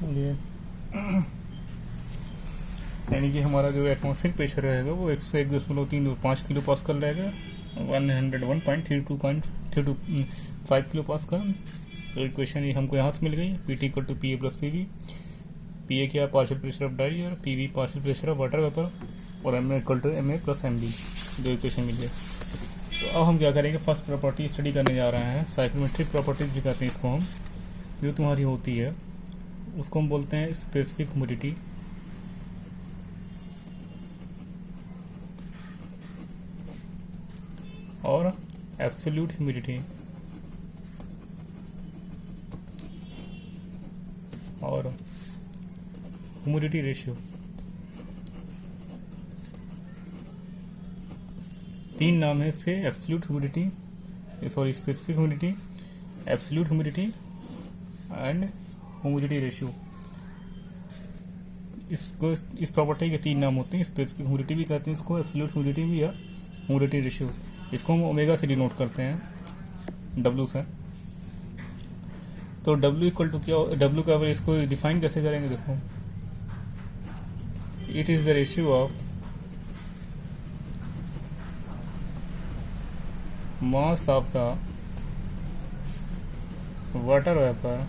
ये यानी कि हमारा जो एटमॉस्फेरिक प्रेशर रहेगा वो 101.35 किलो पास्कल रहेगा, 101.32.325 किलो पास्कल। तो इक्वेशन ये हमको यहाँ से मिल गई, P T equal to P A plus P V. P A क्या, partial pressure of dry air, P V partial pressure of water vapour, और M A equal to M A plus M B, दो equation मिल गए। तो अब हम क्या करेंगे, फर्स्ट प्रॉपर्टी स्टडी करने जा रहे हैं, साइक्रोमेट्रिक प्रॉपर्टीज भी कहते हैं इसको हम, जो तुम्हारी होती है उसको हम बोलते हैं स्पेसिफिक ह्यूमिडिटी, और एब्सोल्यूट ह्यूमिडिटी, और ह्यूमिडिटी रेशियो। तीन नाम है इसके, absolute humidity, sorry specific humidity, absolute humidity and humidity ratio. इसको इस प्रॉपर्टी के तीन नाम होते हैं, स्पेसिफिक ह्यूमिडिटी भी कहते हैं इसको, एब्सोल्यूट ह्यूमिडिटी भी, या ह्यूमिडिटी रेशियो। इसको हम ओमेगा से डिनोट करते हैं, डब्ल्यू से। तो डब्ल्यू इक्वल टू क्या, डब्ल्यू का इसको डिफाइन कैसे करेंगे, देखो, it is the ratio of mass of the water vapor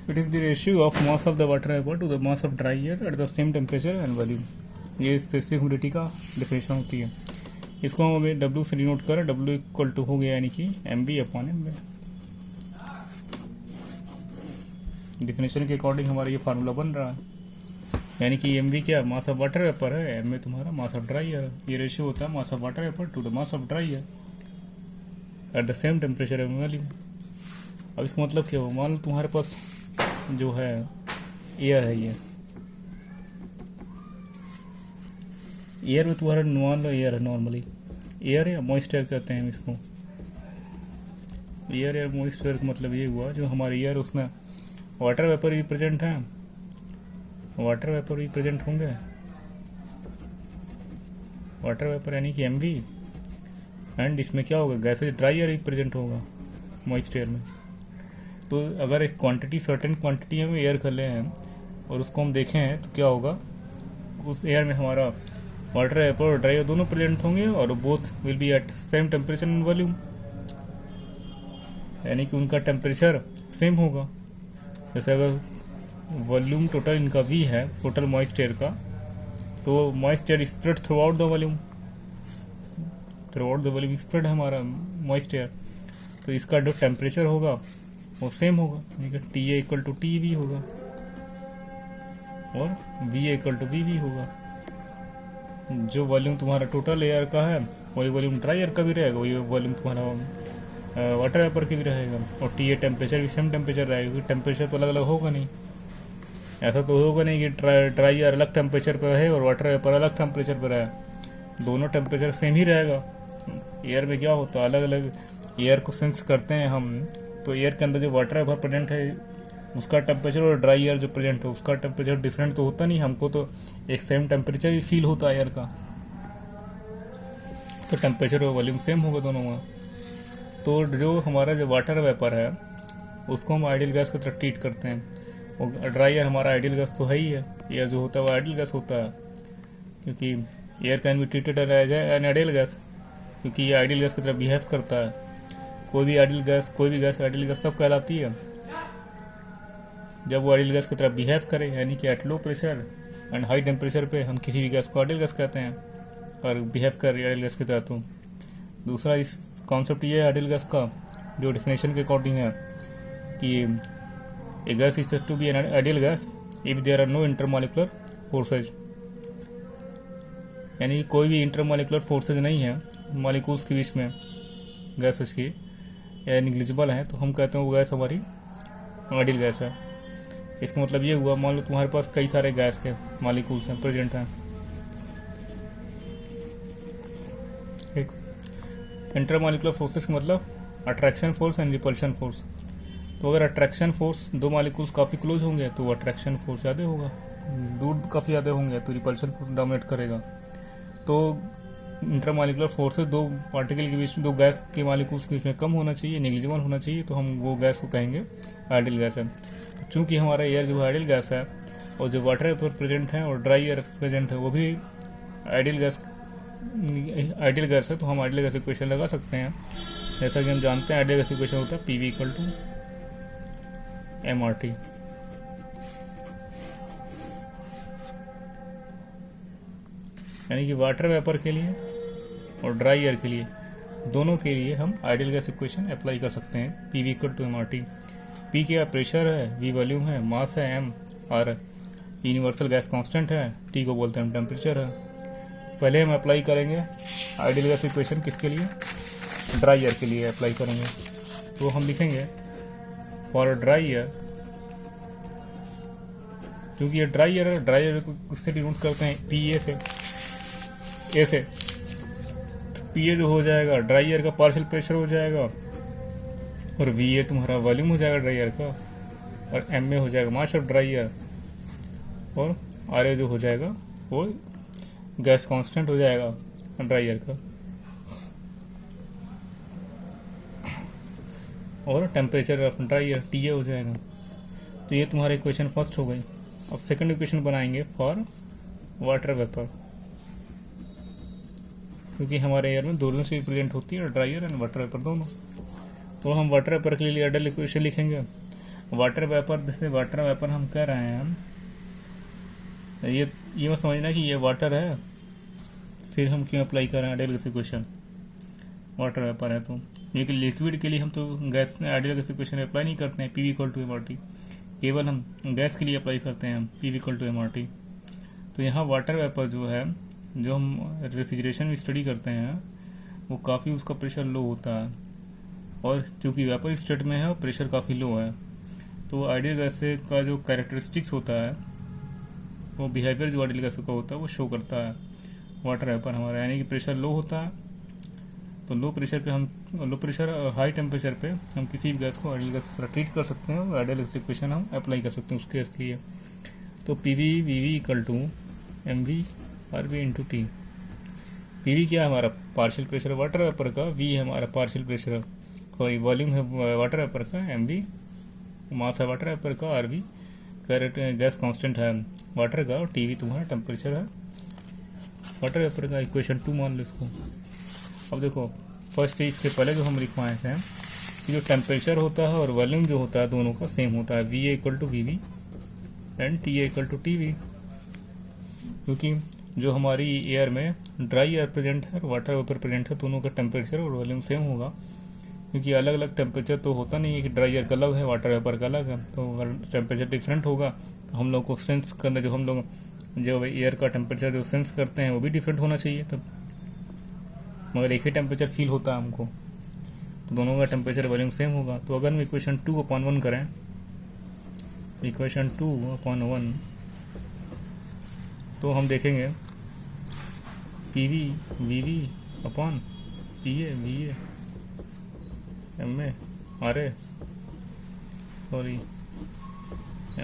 it is the ratio of mass of the water vapor to the mass of dry air at the same temperature and volume। ये specific humidity का definition होती है। इसको हम हमें W से denote करें, W equal to हो गया यानी कि M B upon M B. Definition के अकॉर्डिंग हमारा ये फार्मूला बन रहा है, यानी कि एम बी क्या, मास ऑफ वाटर वेपर है, एम में तुम्हारा मास ऑफ ड्राई एयर। ये रेशियो होता है mass of water vapour to the mass of dry air at the same temperature and volume. अब इसका मतलब क्या हो, मान लो तुम्हारे पास जो है एयर है, ये एयर में तुम्हारा मान लो एयर है, नॉर्मली एयर या मॉइस्ट एयर कहते हैं हम इसको। एयर या मॉइस्ट एयर का मतलब ये हुआ, जो हमारे एयर उसमें वाटर वेपर भी प्रेजेंट है, वाटर वेपर भी प्रेजेंट होंगे, वाटर वेपर यानी कि एम वी, एंड इसमें क्या होगा, गैसेज ड्राई एयर भी प्रेजेंट होगा मॉइस्ट एयर में। तो अगर एक क्वांटिटी, सर्टेन क्वांटिटी हम एयर कर ले हैं और उसको हम देखें तो क्या होगा, उस एयर में हमारा वाटर वेपर और ड्राई एयर दोनों प्रेजेंट होंगे, और both will be at same temperature and volume, यानी कि उनका टेम्परेचर सेम होगा। जैसे अगर वॉल्यूम टोटल इनका वी है, टोटल मॉइस्ट एयर का, तो moist air spread throughout the volume, throughout the volume spread है हमारा मॉइस्ट एयर, तो इसका जो टेम्परेचर होगा वो सेम होगा, यानी कि T A equal to T V होगा और V A equal to V V होगा। जो वॉल्यूम तुम्हारा टोटल एयर का है वही वॉल्यूम ड्राई एयर का भी रहेगा, वही वॉल्यूम तुम्हारा वाटर वेपर की भी रहेगा, और टी ए टेम्परेचर भी सेम टेम्परेचर रहेगा, क्योंकि टेम्परेचर तो अलग अलग होगा नहीं। ऐसा तो होगा नहीं कि ड्राई एयर अलग टेम्परेचर पर रहे और वाटर वेपर अलग टेम्परेचर पर रहे, दोनों टेम्परेचर सेम ही रहेगा। एयर में क्या होता है, अलग अलग एयर को सेंस करते हैं हम, तो एयर के अंदर जो वाटर वेपर प्रेजेंट है उसका टेम्परेचर और ड्राई एयर जो प्रेजेंट है उसका टेम्परेचर डिफरेंट तो होता नहीं, हमको तो एक सेम टेम्परेचर ही फील होता है एयर का, तो टेम्परेचर और वॉल्यूम सेम होगा दोनों में। तो जो हमारा जो वाटर वेपर है उसको हम आइडियल गैस की तरह ट्रीट करते हैं, और ड्राई एयर हमारा आइडियल गैस तो है ही है, एयर जो होता है वो आइडियल गैस होता है, क्योंकि air can be treated as an ideal gas, क्योंकि ये आइडियल गैस की तरह बिहेव करता है। कोई भी आइडियल गैस, कोई भी गैस आइडियल गैस तब कहलाती है जब वो आइडियल गैस की तरह बिहेव करे, यानी कि at low pressure and high temperature पे हम किसी भी गैस को आइडियल गैस कहते हैं, और बिहेव कर आइडियल गैस की तरह। तो दूसरा इस कॉन्सेप्ट ये है आइडियल गैस का, जो डिफिनेशन के अकॉर्डिंग है कि a gas is said to be an ideal gas if there are no intermolecular forces, यानी कोई भी इंटरमॉलिक्यूलर फोर्सेज नहीं है मॉलिक्यूल्स के बीच में गैसेस की, या निग्लिजिबल है, तो हम कहते हैं वो गैस हमारी आइडियल गैस है। इसका मतलब ये हुआ, मान लो तुम्हारे पास कई सारे गैस के मॉलिक्यूल्स हैं, प्रेजेंट हैं, ठीक। इंटरमॉलिक्यूलर फोर्सेस का मतलब attraction force and repulsion force. तो अगर अट्रैक्शन फोर्स दो मालिक्यूल्स काफ़ी क्लोज होंगे तो अट्रैक्शन फोर्स ज़्यादा होगा, दूर काफ़ी ज़्यादा होंगे तो रिपल्शन फोर्स डोमिनेट करेगा। तो इंटरमॉलिक्यूलर फोर्सेस दो पार्टिकल के बीच में, दो गैस के मालिक्यूल्स के बीच में कम होना चाहिए, नेग्लिजिबल होना चाहिए, तो हम वो गैस को कहेंगे आइडियल गैस है। तो चूँकि हमारा एयर जो आइडियल गैस है और जो वाटर वेपर प्रेजेंट है और ड्राई एयर प्रेजेंट है वो भी आइडियल गैस है, तो हम आइडियल गैस इक्वेशन लगा सकते हैं। जैसा कि हम जानते हैं आइडियल गैस इक्वेशन होता है PV = mRT। यानी कि वाटर वेपर के लिए और ड्राई एयर के लिए, दोनों के लिए हम आइडियल गैस इक्वेशन अप्लाई कर सकते हैं। PV = mRT। P क्या प्रेशर है, V वॉल्यूम है, मास है M, और यूनिवर्सल गैस कांस्टेंट है, T को बोलते हैं टेम्परेचर है। पहले हम अप्लाई करेंगे आइडियल गैस इक्वेशन किसके लिए, ड्राई एयर के लिए अप्लाई करेंगे। तो हम लिखेंगे फॉर ड्राई एयर, क्योंकि ये ड्राई एयर को किससे डिनोट करते हैं, PA से, A से। तो PA जो हो जाएगा ड्राई एयर का पार्शियल प्रेशर हो जाएगा, और VA तुम्हारा वॉल्यूम हो जाएगा ड्राई एयर का, और MA हो जाएगा मास ऑफ ड्राई एयर, और RA जो हो जाएगा वो गैस कांस्टेंट हो जाएगा ड्राई एयर का, और temperature of dry air TA हो जाएगा। तो ये तुम्हारी इक्वेशन फर्स्ट हो गई। अब सेकंड इक्वेशन बनाएंगे फॉर वाटर वेपर, क्योंकि हमारे एयर में दोनों से प्रेजेंट होती है, dry air and water vapour दोनों। तो हम वाटर वेपर के लिए आइडियल इक्वेशन लिखेंगे। वाटर वेपर, जैसे वाटर वेपर हम कह रहे हैं, ये मत समझना कि ये वाटर है फिर हम क्यों अप्लाई कर रहे हैं ideal gas equation, water vapour है तो। क्योंकि लिक्विड के लिए हम तो गैस में आइडियल गैस इक्वेशन अप्लाई नहीं करते हैं PV = mRT, केवल हम गैस के लिए अप्लाई करते हैं PV = mRT। तो यहाँ वाटर वेपर जो है, जो हम रेफ्रिजरेशन में स्टडी करते हैं, वो काफ़ी उसका प्रेशर लो होता है, और चूँकि वेपर स्टेट में है और प्रेशर काफ़ी लो है, तो आइडियल गैस का जो कैरेक्टरिस्टिक्स होता है, वो बिहेवियर जो आइडियल गैस का होता है वो शो करता है वाटर वेपर हमारा। यानी कि प्रेशर लो होता है, तो लो प्रेशर हाई टेम्परेचर पे हम किसी भी गैस को आइडियल गैस ट्रीट कर सकते हैं, और आइडियल गैस इक्वेशन हम अप्लाई कर सकते हैं उसके लिए। तो PV = mV RV × T। PV क्या है हमारा पार्शियल प्रेशर वाटर वेपर का, V है हमारा पार्शियल प्रेशर कोई वॉल्यूम है वाटर वेपर का, MV मास है वाटर वेपर का, RV गैस कांस्टेंट है वाटर का, और TV तुम्हारा टेम्परेचर है वाटर वेपर का। इक्वेशन 2 मान लो इसको। अब देखो फर्स्ट इसके पहले जो हम लिखवाए थे कि जो टेम्परेचर होता है और वॉल्यूम जो होता है दोनों का सेम होता है, VA = VV and TA = TV। क्योंकि जो हमारी एयर में ड्राई एयर प्रेजेंट है और वाटर वेपर प्रेजेंट है, दोनों का टेम्परेचर और वॉल्यूम सेम होगा। क्योंकि अलग अलग टेम्परेचर तो होता नहीं है कि ड्राई एयर का अलग है वाटर वेपर का अलग है, तो अगर टेम्परेचर डिफरेंट होगा तो हम लोग को सेंस करना, जो हम लोग जो एयर का टेम्परेचर जो सेंस करते हैं वो भी डिफरेंट होना चाहिए तब, मगर एक ही टेम्परेचर फील होता है हमको, तो दोनों का टेम्परेचर वॉल्यूम सेम होगा। तो अगर हम इक्वेशन 2/1 करें, इक्वेशन 2/1, तो हम देखेंगे PV VV upon PA VA MA RA sorry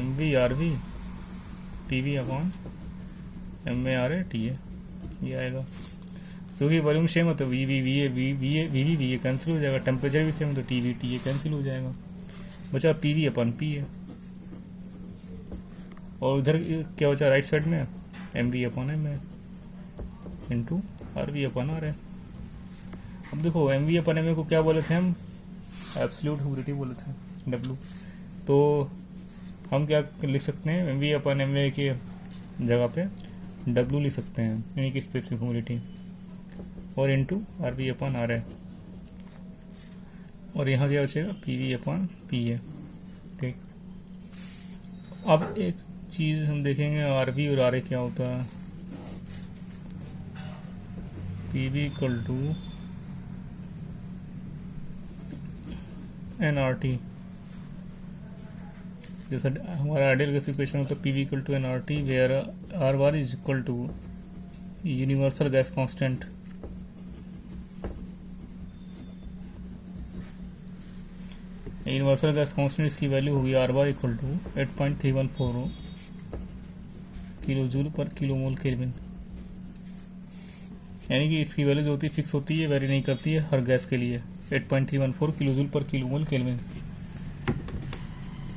MV RV PV upon MA RA TA, ये आएगा। क्योंकि वॉल्यूम सेम है तो VV कैंसिल हो जाएगा, टेम्परेचर भी सेम है तो TV TA कैंसिल हो जाएगा, बचा PV/PA। और उधर क्या बचा राइट साइड में, MV/MA इंटू RV/RA। अब देखो MV/MA को क्या बोले थे हम, एब्सोल्यूट ह्यूमिडिटी बोले थे W। तो हम क्या लिख सकते हैं, MV/MA के जगह पे W लिख सकते हैं, यानी कि स्पेसिफिक ह्यूमिडिटी, और इंटू RV/RA, और यहाँ क्या बचेगा PV/PA। ठीक, अब एक चीज़ हम देखेंगे RV और RA क्या होता है। PV = nRT, जैसा हमारा आइडियल गैस इक्वेशन होता है PV = nRT, where R1 is equal to universal gas constant universal gas constant इसकी वैल्यू होगी R bar equal to 8.314 kilo joule per kilo mole kelvin. यानी कि इसकी वैल्यू जो होती है फिक्स होती है, वेरी नहीं करती है हर गैस के लिए। 8.314 kilo joule per kilo mole kelvin.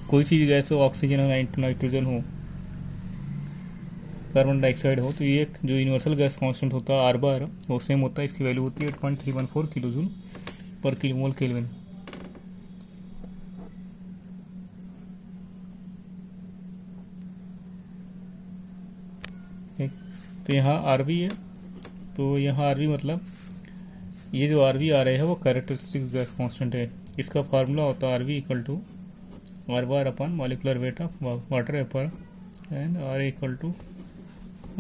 कोई सी भी गैस हो, ऑक्सीजन हो, नाइट्रोजन हो, कार्बन डाइऑक्साइड हो, तो ये जो यूनिवर्सल गैस कांस्टेंट होता है आर बार वो सेम होता है। इसकी वैल्यू होती है 8.314 kilo joule per kilo mole kelvin. तो यहाँ आर बी है, तो यहाँ आर बी मतलब ये जो आर बी आ रहे हैं वो कैरेक्टरिस्टिक गैस कांस्टेंट है। इसका फार्मूला होता है R B equal to R bar upon molecular weight of water vapour and R equal to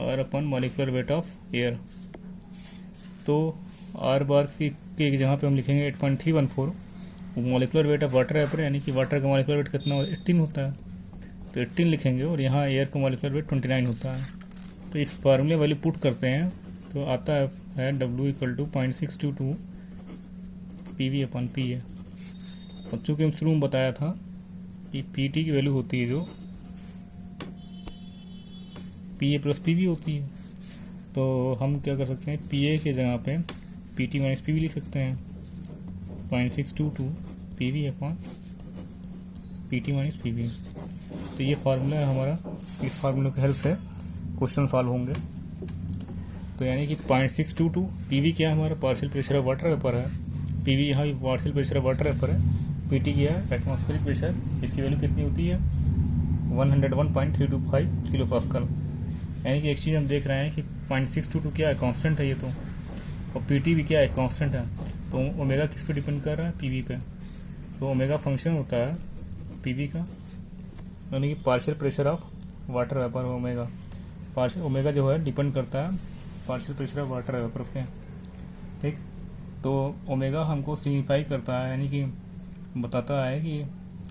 R upon molecular weight of air. तो आर बार की जहाँ पे हम लिखेंगे 8.314, वो molecular weight of water vapour, यानी कि वाटर का मॉलिकुलर वेट कितना 18 होता है, तो 18 लिखेंगे, और यहाँ एयर का मॉलिकुलर वेट 29 होता है। तो इस फार्मूले वैल्यू पुट करते हैं तो आता है W equal to 0.622 PV upon P है। और चूँकि हम शुरू में बताया था कि PT की वैल्यू होती है जो PA प्लस PV होती है, तो हम क्या कर सकते हैं PA के जगह पे PT माइनस PV लिख सकते हैं। 0.622 PV अपन PT माइनस PV। तो ये फार्मूला है हमारा, इस फार्मूले की हेल्प से क्वेश्चन सॉल्व होंगे। तो यानी कि 0.622 PV क्या है हमारा, partial pressure of water vapour है। PV यहाँ भी partial pressure of water vapour है। PT क्या है, एटमॉस्फेरिक प्रेशर। इसकी वैल्यू कितनी होती है 101.325 किलो पास्कल। यानी कि एक चीज़ हम देख रहे हैं कि 0.622 क्या है, कांस्टेंट है ये तो, और PT भी क्या है, कांस्टेंट है। तो ओमेगा किस पे डिपेंड कर रहा है, PV पे। तो ओमेगा फंक्शन होता है PV का, यानी कि partial pressure of water vapour. Omega partial omega जो है डिपेंड करता है partial pressure of water vapour पे, ठीक। तो ओमेगा हमको सिग्निफाई करता है, यानी कि बताता है कि